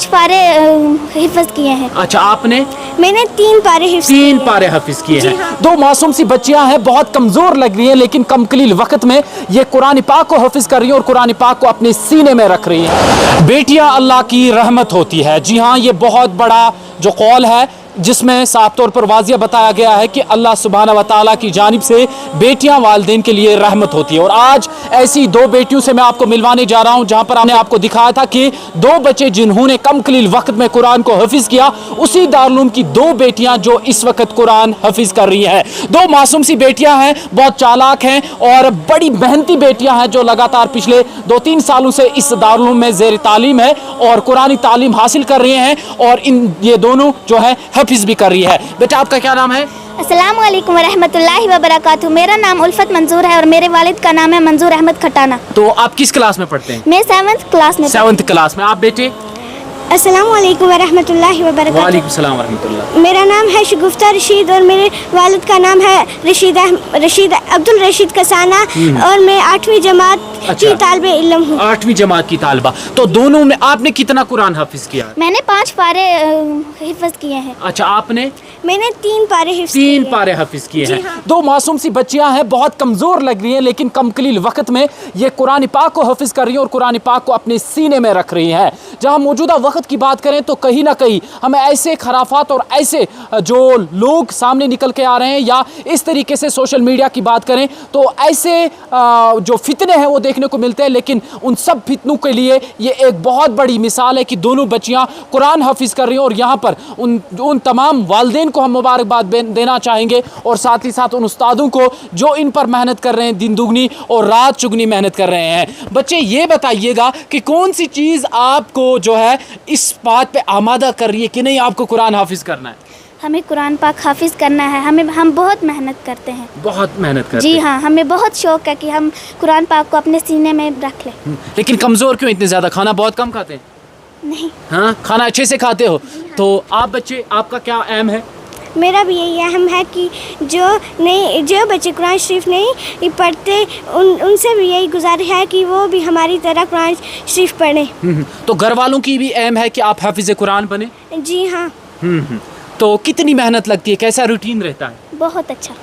5 पारे हिफ्ज किए हैं। अच्छा, आपने? मैंने 3 पारे हिफ्ज किए 3 हैं। पारे हाफिज किए जी हैं। हाँ। दो मासूम सी बच्चियां हैं, बहुत कमजोर लग रही हैं, लेकिन कम कलील वक्त में ये कुरान पाक को हाफिज कर रही हैं और कुरान पाक को अपने सीने में रख रही हैं। बेटियां अल्लाह की रहमत होती है। जी हाँ, ये बहुत बड़ा जो कौल है जिसमें साफ तौर पर वाजिया बताया गया है कि अल्लाह सुब्हाना व तआला की जानिब से बेटियां वालिदैन के लिए रहमत होती है। और आज ऐसी 2 बेटियों से मैं आपको मिलवाने जा रहा हूं, जहां पर हमने आपको दिखाया था कि 2 बच्चे जिन्होंने कम कलील वक्त में कुरान को हाफिज किया, उसी दारुल की 2 बेटियां जो इस वक्त कुरान हाफिज कर रही हैं। 2 मासूम सी बेटियां हैं, बहुत चालाक हैं और बड़ी मेहनती बेटियां हैं, जो लगातार पिछले 2-3 सालों से इस दारुल में ज़ेर तालीम है और कुरानी तालीम हासिल कर रही हैं, और ये दोनों जो है हाफिज भी कर रही है। बेटा, आपका क्या नाम है? अस्सलाम वालेकुम वरहमतुल्लाहि वबरकातुहू। मेरा नाम उल्फत मंजूर है और मेरे वालिद का नाम है मंजूर अहमद खटाना। तो आप किस क्लास में पढ़ते हैं? मैं 7th क्लास में। 7th क्लास में। आप बेटे? अस्सलाम वालेकुम वरहमतुल्लाहि वबरकातुहू। वालेकुम सलाम वरहमतुल्लाह। मेरा नाम है शगुफ्ता रशीद और मेरे वालिद का नाम है रशीद अब्दुल रशीद कसाना और मैं 8वीं जमात की तालिबे इल्म हूँ। 8वीं जमात की तालिबा। तो दोनों में आपने कितना कुरान हाफिज किया? मैंने 5 पारे हिफ्ज किए हैं। अच्छा, आपने? मैंने 3 पारे हिफ्ज 3 पारे हाफिज किए हैं। हाँ। 2 मासूम सी बच्चियां हैं, बहुत कमजोर लग रही हैं, लेकिन कम कलील वक्त में ये कुरान पाक को हाफिज कर रही हैं और कुरान पाक को अपने सीने में रख रही हैं। जहां मौजूदा वक्त की बात करें तो कहीं ना कहीं हमें ऐसे खराफात और ऐसे जो लोग सामने निकल के आ रहे हैं, या इस तरीके से सोशल मीडिया की बात करें तो ऐसे जो फितने हैं वो देखने को मिलते हैं। लेकिन उन सब फितनों के लिए ये एक बहुत बड़ी मिसाल है कि दोनों बच्चियां कुरान हाफिज कर रही हैं, और यहाँ पर उन तमाम वालिदैन को हम मुबारकबाद देना चाहेंगे, और साथ ही साथ उन उस्तादों को जो इन पर मेहनत कर रहे हैं, दिन दुगनी और रात चुगनी मेहनत कर रहे हैं। बच्चे, ये बताइएगा कि कौन सी चीज़ आपको जो है इस बात पे आमादा कर रही है कि नहीं आपको कुरान हाफिज करना है? हमें कुरान पाक हाफिज करना है। हम बहुत मेहनत करते हैं। बहुत मेहनत करते जी हैं। हाँ, हमें बहुत शौक है कि हम कुरान पाक को अपने सीने में रख लें। लेकिन कमज़ोर क्यों इतने ज़्यादा? खाना बहुत कम खाते हैं? नहीं। हाँ, खाना अच्छे से खाते हो? तो आप बच्चे, आपका क्या एम है? मेरा भी यही अहम है कि जो बच्चे कुरान शरीफ नहीं पढ़ते उनसे भी यही गुजारिश है कि वो भी हमारी तरह कुरान शरीफ पढ़ें। तो घर वालों की भी एम है कि आप हाफिज कुरान बने? जी हाँ। तो कितनी मेहनत लगती है, कैसा रूटीन रहता है? बहुत अच्छा।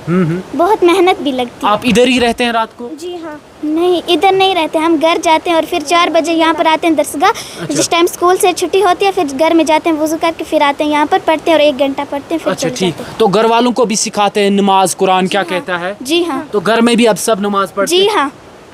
बहुत मेहनत भी लगती है। आप इधर ही रहते हैं रात को? जी हाँ। नहीं, इधर नहीं रहते, हम घर जाते हैं और फिर 4 बजे यहाँ पर आते हैं दरसगाह। अच्छा। जिस टाइम स्कूल से छुट्टी होती है फिर घर में जाते हैं, वुज़ू करके फिर आते हैं यहाँ पर, पढ़ते हैं और 1 घंटा पढ़ते हैं फिर अच्छा, चले ठीक। जाते हैं। तो घर वालों को भी सिखाते हैं नमाज, कुरान क्या कहता है? जी हाँ। तो घर में भी अब सब नमाज पढ़ते जी हैं? हाँ।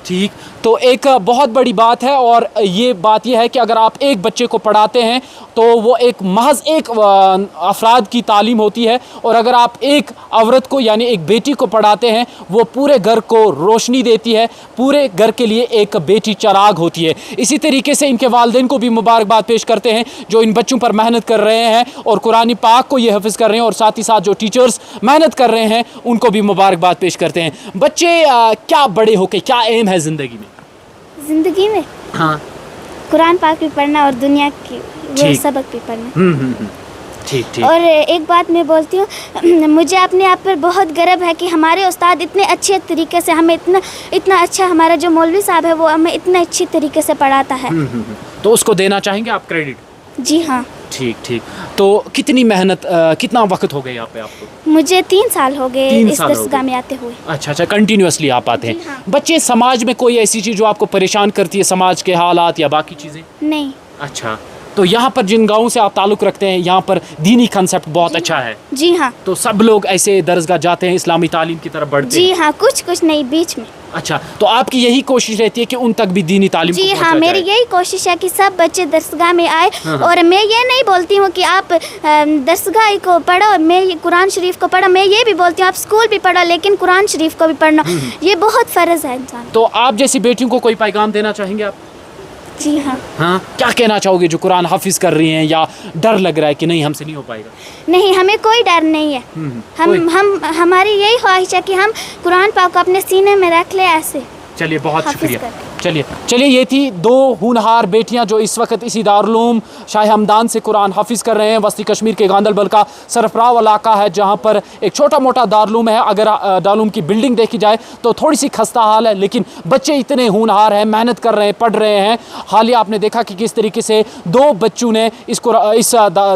ठीक। तो एक बहुत बड़ी बात है, और ये बात ये है कि अगर आप एक बच्चे को पढ़ाते हैं तो वो एक महज एक अफराद की तालीम होती है, और अगर आप एक औरत को यानी एक बेटी को पढ़ाते हैं वो पूरे घर को रोशनी देती है, पूरे घर के लिए एक बेटी चराग होती है। इसी तरीके से इनके वालिदैन को भी मुबारकबाद पेश करते हैं जो इन बच्चों पर मेहनत कर रहे हैं और कुरान पाक को ये हाफिज कर रहे हैं, और साथ ही साथ जो टीचर्स मेहनत कर रहे हैं उनको भी मुबारकबाद पेश करते हैं। बच्चे, क्या बड़े होके क्या एम है ज़िंदगी में? जिंदगी में हाँ, कुरान पाक भी पढ़ना और दुनिया की वो सबक भी पढ़ना। ठीक ठीक। और एक बात मैं बोलती हूँ, मुझे अपने आप पर बहुत गर्व है कि हमारे उस्ताद इतने अच्छे तरीके से हमें इतना अच्छा, हमारा जो मौलवी साहब है वो हमें इतने अच्छी तरीके से पढ़ाता है। तो उसको देना चाहेंगे आप क्रेडिट? जी हाँ। ठीक ठीक। तो कितनी मेहनत, कितना वक्त हो गया यहाँ पे आपको? मुझे 3 साल हो गए 3 इस साल हो दरसगाह गए। में आते हुए। अच्छा, कंटिन्यूअसली आप आते हैं। हाँ। बच्चे, समाज में कोई ऐसी चीज़ जो आपको परेशान करती है, समाज के हालात या बाकी चीज़ें? नहीं। अच्छा, तो यहाँ पर जिन गाँव से आप ताल्लुक़ रखते हैं यहाँ पर दीनी कंसेप्ट बहुत अच्छा है? जी हाँ। तो सब लोग ऐसे दरसगाह जाते हैं, इस्लामी तालीम की तरफ बढ़ते हैं? जी हाँ, कुछ नहीं, बीच में। अच्छा, तो आपकी यही कोशिश रहती है कि उन तक भी दीनी तालीम जी को हाँ, पहुंचा मेरी जाए? यही कोशिश है कि सब बच्चे दरसगाह में आए। और मैं ये नहीं बोलती हूँ कि आप दरसगाह को पढ़ो, मैं कुरान शरीफ को पढ़ो, मैं ये भी बोलती हूँ आप स्कूल भी पढ़ो लेकिन कुरान शरीफ को भी पढ़ना, ये बहुत फ़र्ज़ है इंसान। तो आप जैसी बेटियों को कोई पैगाम देना चाहेंगे आप? जी हाँ। हाँ, क्या कहना चाहोगे जो कुरान हाफिज कर रही हैं, या डर लग रहा है कि नहीं हमसे नहीं हो पाएगा? नहीं, हमें कोई डर नहीं है। हमारी यही ख्वाहिश है कि हम कुरान पाक को अपने सीने में रख ले ऐसे। चलिए, बहुत हाफिज शुक्रिया। करके। چلیے یہ تھی دو ہونہار بیٹیاں جو اس وقت اسی دارالعلوم شاہ ہمدان سے قرآن حافظ کر رہے ہیں. وسطی کشمیر کے گاندربل کا سرفراز علاقہ ہے جہاں پر ایک چھوٹا موٹا دارالعلوم ہے. اگر دارالعلوم کی بلڈنگ دیکھی جائے تو تھوڑی سی خستہ حال ہے, لیکن بچے اتنے ہونہار ہیں, محنت کر رہے ہیں, پڑھ رہے ہیں. حالیہ آپ نے دیکھا کہ کس طریقے سے دو بچوں نے اس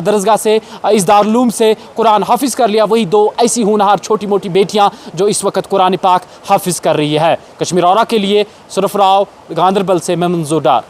درسگاہ سے, اس دارالعلوم سے قرآن حافظ کر لیا. وہی دو ایسی ہونہار چھوٹی موٹی بیٹیاں جو اس وقت قرآن پاک حافظ کر رہی ہے. کشمیر اورا کے لیے سرفراز گاندربل سے میں منظور ڈار.